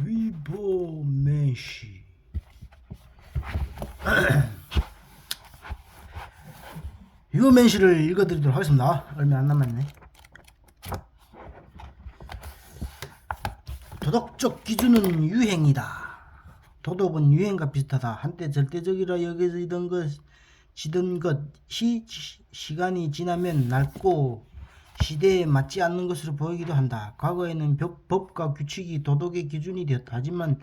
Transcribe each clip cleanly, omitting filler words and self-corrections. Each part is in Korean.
위보메시 위보메시를 읽어드리도록 하겠습니다. 얼마 안 남았네. 도덕적 기준은 유행이다. 도덕은 유행과 비슷하다. 한때 절대적이라 여겨지던 것이 시간이 지나면 낡고 시대에 맞지 않는 것으로 보이기도 한다. 과거에는 법과 규칙이 도덕의 기준이 되었다. 하지만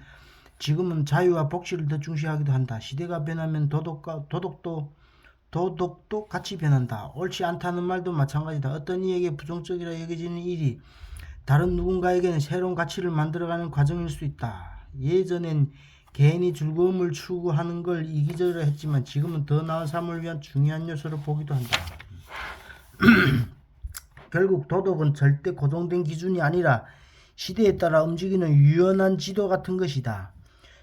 지금은 자유와 복지를 더 중시하기도 한다. 시대가 변하면 도덕도 같이 변한다. 옳지 않다는 말도 마찬가지다. 어떤 이에게 부정적이라 여겨지는 일이 다른 누군가에게는 새로운 가치를 만들어가는 과정일 수 있다. 예전엔 개인이 즐거움을 추구하는 걸 이기적으로 했지만 지금은 더 나은 삶을 위한 중요한 요소로 보기도 한다. 결국 도덕은 절대 고정된 기준이 아니라 시대에 따라 움직이는 유연한 지도 같은 것이다.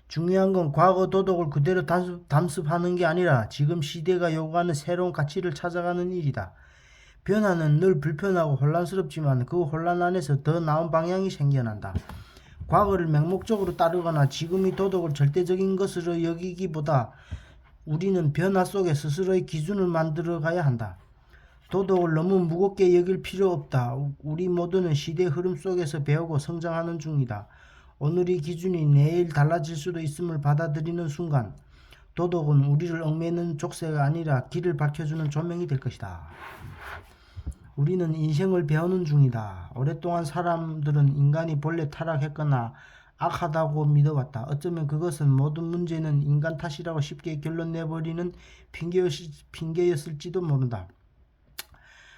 중요한 건 과거 도덕을 그대로 담습하는 게 아니라 지금 시대가 요구하는 새로운 가치를 찾아가는 일이다. 변화는 늘 불편하고 혼란스럽지만 그 혼란 안에서 더 나은 방향이 생겨난다. 과거를 맹목적으로 따르거나 지금의 도덕을 절대적인 것으로 여기기보다 우리는 변화 속에 스스로의 기준을 만들어 가야 한다. 도덕을 너무 무겁게 여길 필요 없다. 우리 모두는 시대 흐름 속에서 배우고 성장하는 중이다. 오늘의 기준이 내일 달라질 수도 있음을 받아들이는 순간 도덕은 우리를 얽매이는 족쇄가 아니라 길을 밝혀주는 조명이 될 것이다. 우리는 인생을 배우는 중이다. 오랫동안 사람들은 인간이 본래 타락했거나 악하다고 믿어왔다. 어쩌면 그것은 모든 문제는 인간 탓이라고 쉽게 결론 내버리는 핑계였을지도 모른다.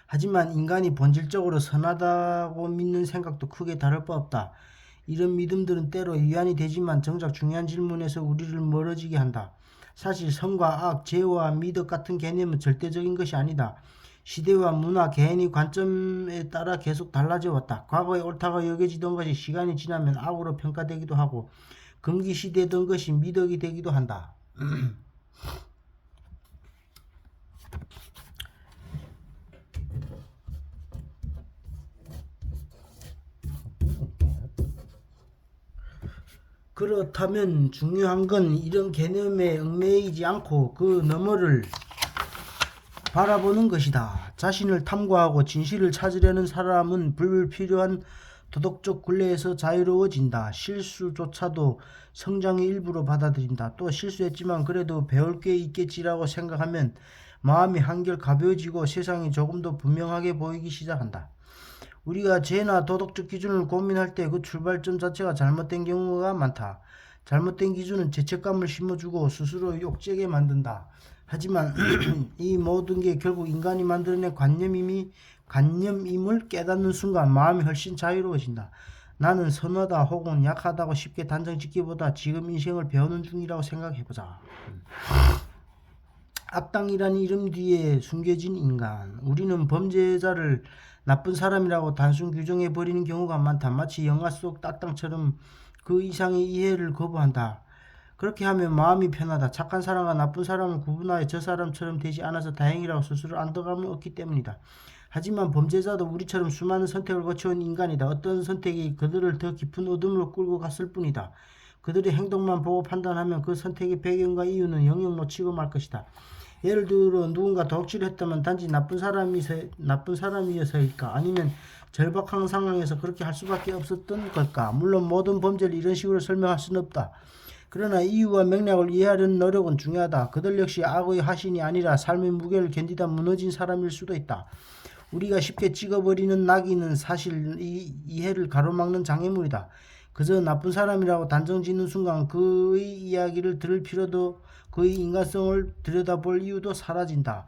하지만 인간이 본질적으로 선하다고 믿는 생각도 크게 다를 바 없다. 이런 믿음들은 때로 위안이 되지만 정작 중요한 질문에서 우리를 멀어지게 한다. 사실 선과 악, 죄와 미덕 같은 개념은 절대적인 것이 아니다. 시대와 문화, 개인의 관점에 따라 계속 달라져 왔다. 과거에 옳다고 여겨지던 것이 시간이 지나면 악으로 평가되기도 하고 금기시되던 것이 미덕이 되기도 한다. 그렇다면 중요한 건 이런 개념에 얽매이지 않고 그 너머를 바라보는 것이다. 자신을 탐구하고 진실을 찾으려는 사람은 불필요한 도덕적 굴레에서 자유로워진다. 실수조차도 성장의 일부로 받아들인다. 또 실수했지만 그래도 배울 게 있겠지라고 생각하면 마음이 한결 가벼워지고 세상이 조금 더 분명하게 보이기 시작한다. 우리가 죄나 도덕적 기준을 고민할 때 그 출발점 자체가 잘못된 경우가 많다. 잘못된 기준은 죄책감을 심어주고 스스로 욕되게 만든다. 하지만 이 모든 게 결국 인간이 만들어낸 관념임을 깨닫는 순간 마음이 훨씬 자유로워진다. 나는 선하다 혹은 약하다고 쉽게 단정짓기보다 지금 인생을 배우는 중이라고 생각해보자. 악당이라는 이름 뒤에 숨겨진 인간. 우리는 범죄자를 나쁜 사람이라고 단순 규정해버리는 경우가 많다. 마치 영화 속 악당처럼 그 이상의 이해를 거부한다. 그렇게 하면 마음이 편하다. 착한 사람과 나쁜 사람을 구분하여 저 사람처럼 되지 않아서 다행이라고 스스로 안도감을 얻기 때문이다. 하지만 범죄자도 우리처럼 수많은 선택을 거쳐온 인간이다. 어떤 선택이 그들을 더 깊은 어둠으로 끌고 갔을 뿐이다. 그들의 행동만 보고 판단하면 그 선택의 배경과 이유는 영영 놓치고 말 것이다. 예를 들어 누군가 도둑질을 했다면 단지 나쁜 사람이어서일까? 아니면 절박한 상황에서 그렇게 할 수밖에 없었던 걸까? 물론 모든 범죄를 이런 식으로 설명할 수는 없다. 그러나 이유와 맥락을 이해하려는 노력은 중요하다. 그들 역시 악의 하신이 아니라 삶의 무게를 견디다 무너진 사람일 수도 있다. 우리가 쉽게 찍어버리는 낙인은 사실 이 이해를 가로막는 장애물이다. 그저 나쁜 사람이라고 단정짓는 순간 그의 이야기를 들을 필요도 그의 인간성을 들여다볼 이유도 사라진다.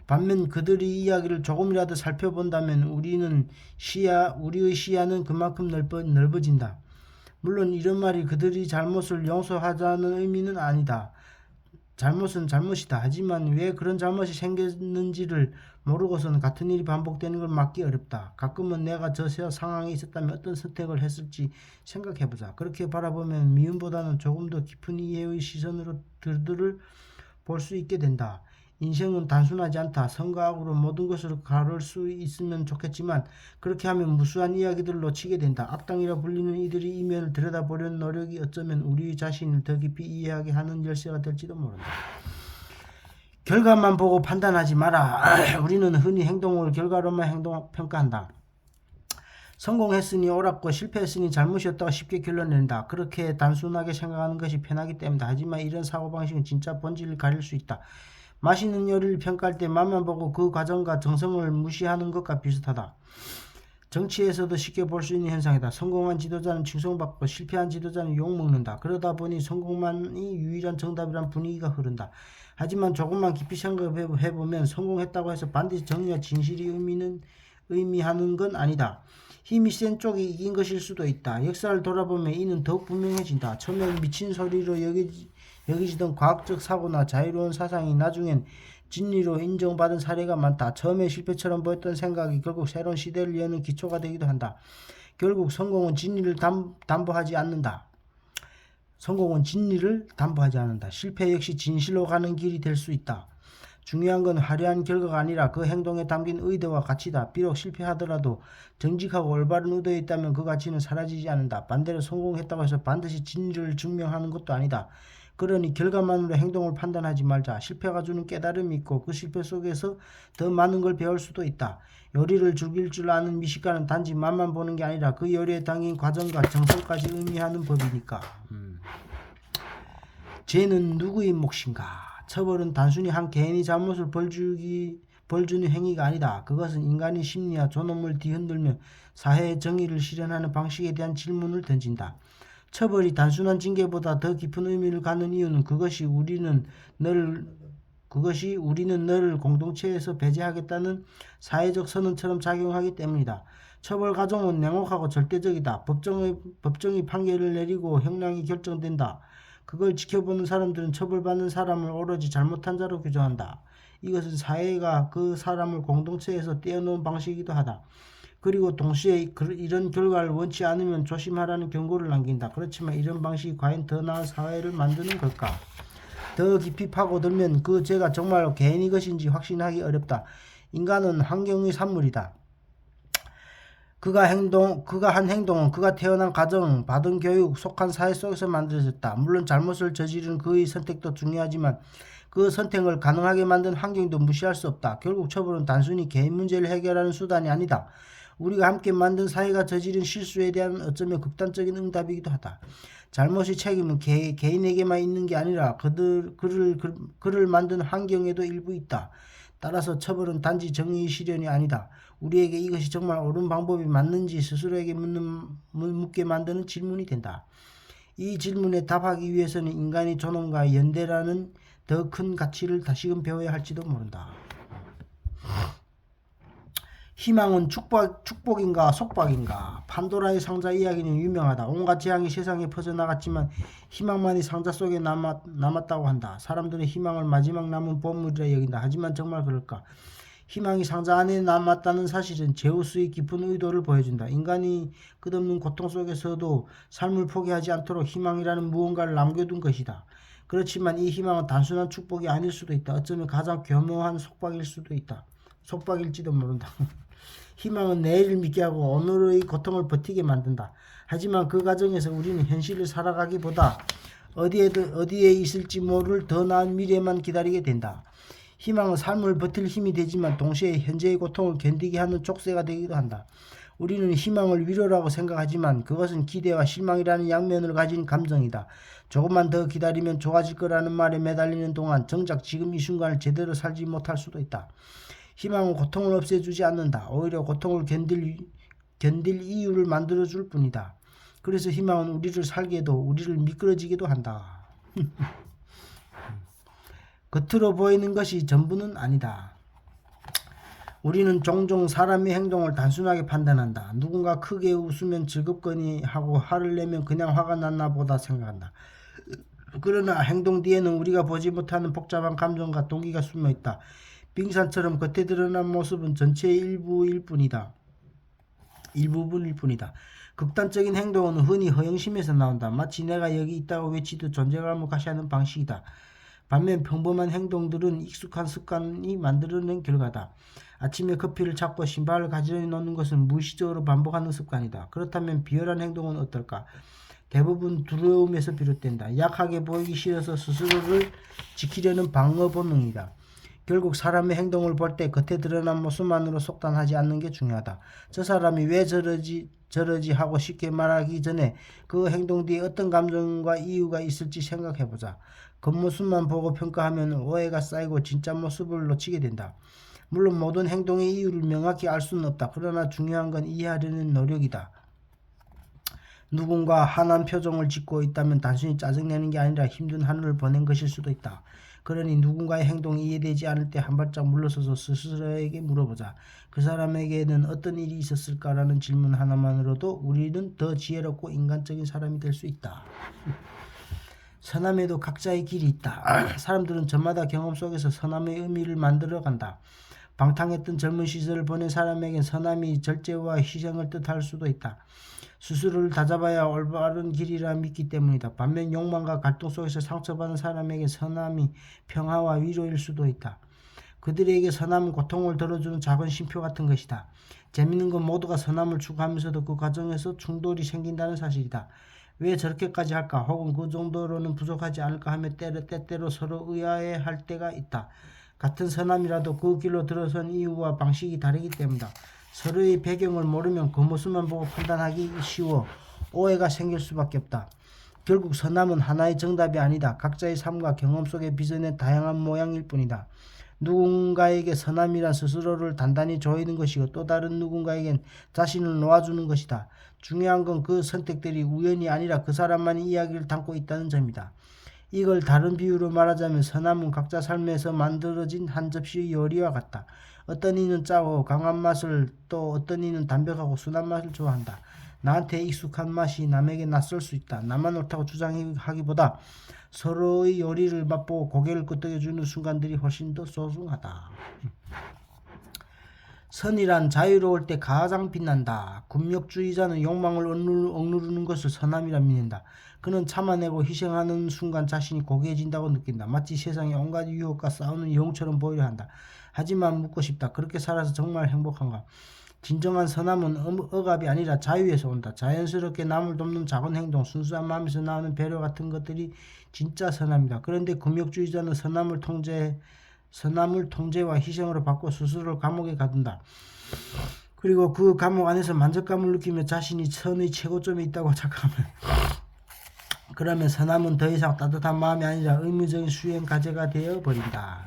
반면 그들의 이야기를 조금이라도 살펴본다면 우리의 시야는 그만큼 넓어진다. 물론 이런 말이 그들의 잘못을 용서하자는 의미는 아니다. 잘못은 잘못이다. 하지만 왜 그런 잘못이 생겼는지를 모르고서는 같은 일이 반복되는 걸 막기 어렵다. 가끔은 내가 저 상황에 있었다면 어떤 선택을 했을지 생각해보자. 그렇게 바라보면 미움보다는 조금 더 깊은 이해의 시선으로 그들을 볼 수 있게 된다. 인생은 단순하지 않다. 선과 악으로 모든 것을 가를 수 있으면 좋겠지만 그렇게 하면 무수한 이야기들로 치게 된다. 악당이라 불리는 이들이 이면을 들여다보려는 노력이 어쩌면 우리 자신을 더 깊이 이해하게 하는 열쇠가 될지도 모른다. 결과만 보고 판단하지 마라. 우리는 흔히 행동을 결과로만 평가한다. 성공했으니 옳았고 실패했으니 잘못이었다고 쉽게 결론낸다. 그렇게 단순하게 생각하는 것이 편하기 때문이다. 하지만 이런 사고방식은 진짜 본질을 가릴 수 있다. 맛있는 요리를 평가할 때 맛만 보고 그 과정과 정성을 무시하는 것과 비슷하다. 정치에서도 쉽게 볼 수 있는 현상이다. 성공한 지도자는 칭송받고 실패한 지도자는 욕먹는다. 그러다 보니 성공만이 유일한 정답이란 분위기가 흐른다. 하지만 조금만 깊이 생각해보면 성공했다고 해서 반드시 정의와 진실이 의미하는 건 아니다. 힘이 센 쪽이 이긴 것일 수도 있다. 역사를 돌아보면 이는 더욱 분명해진다. 처음엔 미친 소리로 여기지던 과학적 사고나 자유로운 사상이 나중엔 진리로 인정받은 사례가 많다. 처음에 실패처럼 보였던 생각이 결국 새로운 시대를 여는 기초가 되기도 한다. 결국 성공은 진리를 담보하지 않는다. 실패 역시 진실로 가는 길이 될 수 있다. 중요한 건 화려한 결과가 아니라 그 행동에 담긴 의도와 가치다. 비록 실패하더라도 정직하고 올바른 의도에 있다면 그 가치는 사라지지 않는다. 반대로 성공했다고 해서 반드시 진리를 증명하는 것도 아니다. 그러니 결과만으로 행동을 판단하지 말자. 실패가 주는 깨달음이 있고 그 실패 속에서 더 많은 걸 배울 수도 있다. 요리를 즐길 줄 아는 미식가는 단지 맛만 보는 게 아니라 그 요리에 담긴 과정과 정성까지 의미하는 법이니까. 죄는 누구의 몫인가? 처벌은 단순히 한 개인의 잘못을 벌주는 행위가 아니다. 그것은 인간의 심리와 존엄을 뒤흔들며 사회의 정의를 실현하는 방식에 대한 질문을 던진다. 처벌이 단순한 징계보다 더 깊은 의미를 갖는 이유는 그것이 우리는 너를 공동체에서 배제하겠다는 사회적 선언처럼 작용하기 때문이다. 처벌 과정은 냉혹하고 절대적이다. 법정이 판결을 내리고 형량이 결정된다. 그걸 지켜보는 사람들은 처벌받는 사람을 오로지 잘못한 자로 규정한다. 이것은 사회가 그 사람을 공동체에서 떼어놓은 방식이기도 하다. 그리고 동시에 이런 결과를 원치 않으면 조심하라는 경고를 남긴다. 그렇지만 이런 방식이 과연 더 나은 사회를 만드는 걸까? 더 깊이 파고들면 그 죄가 정말로 개인의 것인지 확신하기 어렵다. 인간은 환경의 산물이다. 그가 한 행동은 그가 태어난 가정, 받은 교육, 속한 사회 속에서 만들어졌다. 물론 잘못을 저지른 그의 선택도 중요하지만 그 선택을 가능하게 만든 환경도 무시할 수 없다. 결국 처벌은 단순히 개인 문제를 해결하는 수단이 아니다. 우리가 함께 만든 사회가 저지른 실수에 대한 어쩌면 극단적인 응답이기도 하다. 잘못의 책임은 개인에게만 있는 게 아니라 그를 만든 환경에도 일부 있다. 따라서 처벌은 단지 정의의 실현이 아니다. 우리에게 이것이 정말 옳은 방법이 맞는지 스스로에게 묻게 만드는 질문이 된다. 이 질문에 답하기 위해서는 인간의 존엄과 연대라는 더 큰 가치를 다시금 배워야 할지도 모른다. 희망은 축복인가 속박인가? 판도라의 상자 이야기는 유명하다. 온갖 재앙이 세상에 퍼져나갔지만 희망만이 상자 속에 남았다고 한다. 사람들은 희망을 마지막 남은 보물이라 여긴다. 하지만 정말 그럴까? 희망이 상자 안에 남았다는 사실은 제우스의 깊은 의도를 보여준다. 인간이 끝없는 고통 속에서도 삶을 포기하지 않도록 희망이라는 무언가를 남겨둔 것이다. 그렇지만 이 희망은 단순한 축복이 아닐 수도 있다. 어쩌면 가장 교묘한 속박일지도 모른다. 희망은 내일을 믿게 하고 오늘의 고통을 버티게 만든다. 하지만 그 과정에서 우리는 현실을 살아가기보다 어디에 있을지 모를 더 나은 미래만 기다리게 된다. 희망은 삶을 버틸 힘이 되지만 동시에 현재의 고통을 견디게 하는 족쇄가 되기도 한다. 우리는 희망을 위로라고 생각하지만 그것은 기대와 실망이라는 양면을 가진 감정이다. 조금만 더 기다리면 좋아질 거라는 말에 매달리는 동안 정작 지금 이 순간을 제대로 살지 못할 수도 있다. 희망은 고통을 없애주지 않는다. 오히려 고통을 견딜 이유를 만들어줄 뿐이다. 그래서 희망은 우리를 살게도 우리를 미끄러지게도 한다. 겉으로 보이는 것이 전부는 아니다. 우리는 종종 사람의 행동을 단순하게 판단한다. 누군가 크게 웃으면 즐겁거니 하고 화를 내면 그냥 화가 났나 보다 생각한다. 그러나 행동 뒤에는 우리가 보지 못하는 복잡한 감정과 동기가 숨어있다. 빙산처럼 겉에 드러난 모습은 전체의 일부분일 뿐이다. 극단적인 행동은 흔히 허영심에서 나온다. 마치 내가 여기 있다고 외치듯 존재감을 과시하는 방식이다. 반면 평범한 행동들은 익숙한 습관이 만들어낸 결과다. 아침에 커피를 찾고 신발을 가지런히 놓는 것은 무의식적으로 반복하는 습관이다. 그렇다면 비열한 행동은 어떨까? 대부분 두려움에서 비롯된다. 약하게 보이기 싫어서 스스로를 지키려는 방어 본능이다. 결국 사람의 행동을 볼 때 겉에 드러난 모습만으로 속단하지 않는 게 중요하다. 저 사람이 왜 저러지 하고 쉽게 말하기 전에 그 행동 뒤에 어떤 감정과 이유가 있을지 생각해보자. 겉모습만 보고 평가하면 오해가 쌓이고 진짜 모습을 놓치게 된다. 물론 모든 행동의 이유를 명확히 알 수는 없다. 그러나 중요한 건 이해하려는 노력이다. 누군가 한한 표정을 짓고 있다면 단순히 짜증내는 게 아니라 힘든 하루를 보낸 것일 수도 있다. 그러니 누군가의 행동이 이해되지 않을 때 한 발짝 물러서서 스스로에게 물어보자. 그 사람에게는 어떤 일이 있었을까라는 질문 하나만으로도 우리는 더 지혜롭고 인간적인 사람이 될 수 있다. 선함에도 각자의 길이 있다. 사람들은 저마다 경험 속에서 선함의 의미를 만들어간다. 방탕했던 젊은 시절을 보낸 사람에겐 선함이 절제와 희생을 뜻할 수도 있다. 스스로를 다잡아야 올바른 길이라 믿기 때문이다. 반면 욕망과 갈등 속에서 상처받은 사람에게 선함이 평화와 위로일 수도 있다. 그들에게 선함은 고통을 덜어주는 작은 쉼표 같은 것이다. 재밌는 건 모두가 선함을 추구하면서도 그 과정에서 충돌이 생긴다는 사실이다. 왜 저렇게까지 할까? 혹은 그 정도로는 부족하지 않을까 하며 때때로 서로 의아해할 때가 있다. 같은 선함이라도 그 길로 들어선 이유와 방식이 다르기 때문이다. 서로의 배경을 모르면 그 모습만 보고 판단하기 쉬워 오해가 생길 수밖에 없다. 결국 선함은 하나의 정답이 아니다. 각자의 삶과 경험 속에 빚어낸 다양한 모양일 뿐이다. 누군가에게 선함이란 스스로를 단단히 조이는 것이고 또 다른 누군가에겐 자신을 놓아주는 것이다. 중요한 건 그 선택들이 우연이 아니라 그 사람만의 이야기를 담고 있다는 점이다. 이걸 다른 비유로 말하자면 선함은 각자 삶에서 만들어진 한 접시의 요리와 같다. 어떤 이는 짜고 강한 맛을 또 어떤 이는 담백하고 순한 맛을 좋아한다. 나한테 익숙한 맛이 남에게 낯설 수 있다. 나만 옳다고 주장하기보다 서로의 요리를 맛보고 고개를 끄덕여주는 순간들이 훨씬 더 소중하다. 선이란 자유로울 때 가장 빛난다. 군욕주의자는 욕망을 억누르는 것을 선함이라 믿는다. 그는 참아내고 희생하는 순간 자신이 고개진다고 느낀다. 마치 세상의 온갖 유혹과 싸우는 영웅처럼 보이려 한다. 하지만 묻고 싶다. 그렇게 살아서 정말 행복한가? 진정한 선함은 억압이 아니라 자유에서 온다. 자연스럽게 남을 돕는 작은 행동, 순수한 마음에서 나오는 배려 같은 것들이 진짜 선함이다. 그런데 금욕주의자는 선함을 통제와 희생으로 바꿔 스스로를 감옥에 가둔다. 그리고 그 감옥 안에서 만족감을 느끼며 자신이 선의 최고점에 있다고 착각하면 그러면 선함은 더 이상 따뜻한 마음이 아니라 의무적인 수행 과제가 되어버린다.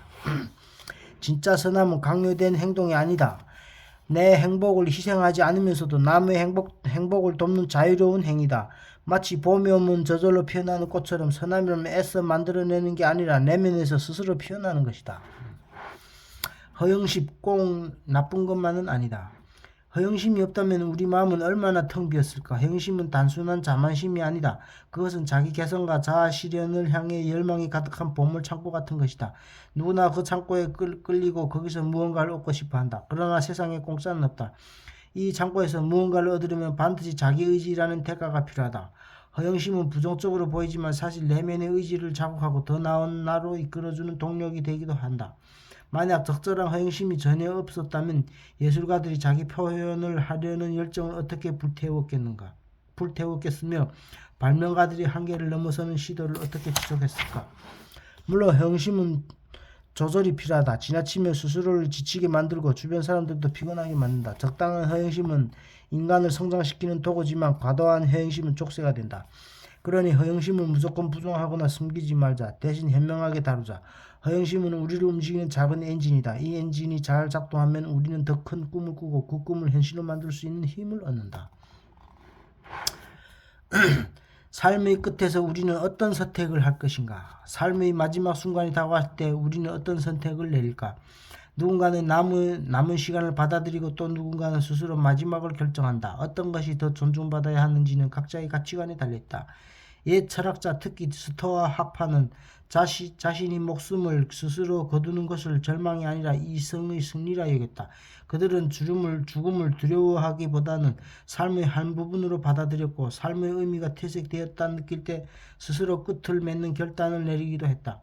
진짜 선함은 강요된 행동이 아니다. 내 행복을 희생하지 않으면서도 남의 행복을 돕는 자유로운 행위다. 마치 봄이 오면 저절로 피어나는 꽃처럼 선함이라면 애써 만들어내는 게 아니라 내면에서 스스로 피어나는 것이다. 허영심 꼭 나쁜 것만은 아니다. 허영심이 없다면 우리 마음은 얼마나 텅 비었을까. 허영심은 단순한 자만심이 아니다. 그것은 자기 개성과 자아 실현을 향해 열망이 가득한 보물 창고 같은 것이다. 누구나 그 창고에 끌리고 거기서 무언가를 얻고 싶어한다. 그러나 세상에 공짜는 없다. 이 창고에서 무언가를 얻으려면 반드시 자기 의지라는 대가가 필요하다. 허영심은 부정적으로 보이지만 사실 내면의 의지를 자극하고 더 나은 나로 이끌어주는 동력이 되기도 한다. 만약 적절한 허영심이 전혀 없었다면 예술가들이 자기 표현을 하려는 열정을 어떻게 불태웠겠으며 발명가들이 한계를 넘어서는 시도를 어떻게 지속했을까. 물론 허영심은 조절이 필요하다. 지나치면 스스로를 지치게 만들고 주변 사람들도 피곤하게 만든다. 적당한 허영심은 인간을 성장시키는 도구지만 과도한 허영심은 족쇄가 된다. 그러니 허영심을 무조건 부정하거나 숨기지 말자. 대신 현명하게 다루자. 허영심은 우리를 움직이는 작은 엔진이다. 이 엔진이 잘 작동하면 우리는 더 큰 꿈을 꾸고 그 꿈을 현실로 만들 수 있는 힘을 얻는다. 삶의 끝에서 우리는 어떤 선택을 할 것인가? 삶의 마지막 순간이 다가왔을 때 우리는 어떤 선택을 내릴까? 누군가는 남은 시간을 받아들이고 또 누군가는 스스로 마지막을 결정한다. 어떤 것이 더 존중받아야 하는지는 각자의 가치관에 달려있다. 옛 철학자 특히 스토아 학파는 자신이 목숨을 스스로 거두는 것을 절망이 아니라 이성의 승리라 여겼다. 그들은 죽음을 두려워하기보다는 삶의 한 부분으로 받아들였고 삶의 의미가 퇴색되었다 느낄 때 스스로 끝을 맺는 결단을 내리기도 했다.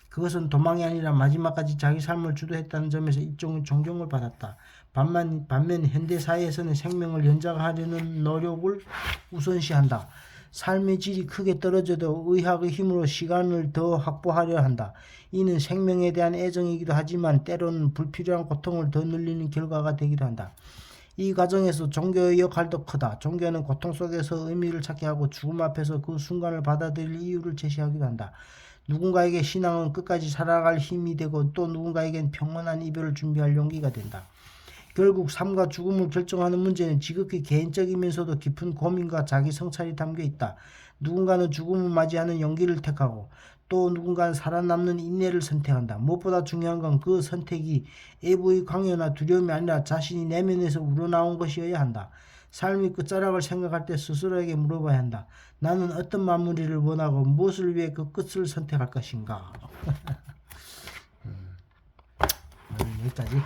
그것은 도망이 아니라 마지막까지 자기 삶을 주도했다는 점에서 일종의 존경을 받았다. 반면 현대 사회에서는 생명을 연장하려는 노력을 우선시한다. 삶의 질이 크게 떨어져도 의학의 힘으로 시간을 더 확보하려 한다. 이는 생명에 대한 애정이기도 하지만 때로는 불필요한 고통을 더 늘리는 결과가 되기도 한다. 이 과정에서 종교의 역할도 크다. 종교는 고통 속에서 의미를 찾게 하고 죽음 앞에서 그 순간을 받아들일 이유를 제시하기도 한다. 누군가에게 신앙은 끝까지 살아갈 힘이 되고 또 누군가에겐 평온한 이별을 준비할 용기가 된다. 결국 삶과 죽음을 결정하는 문제는 지극히 개인적이면서도 깊은 고민과 자기 성찰이 담겨 있다. 누군가는 죽음을 맞이하는 용기를 택하고 또 누군가는 살아남는 인내를 선택한다. 무엇보다 중요한 건 그 선택이 외부의 강요나 두려움이 아니라 자신이 내면에서 우러나온 것이어야 한다. 삶의 끝자락을 생각할 때 스스로에게 물어봐야 한다. 나는 어떤 마무리를 원하고 무엇을 위해 그 끝을 선택할 것인가. 여기까지.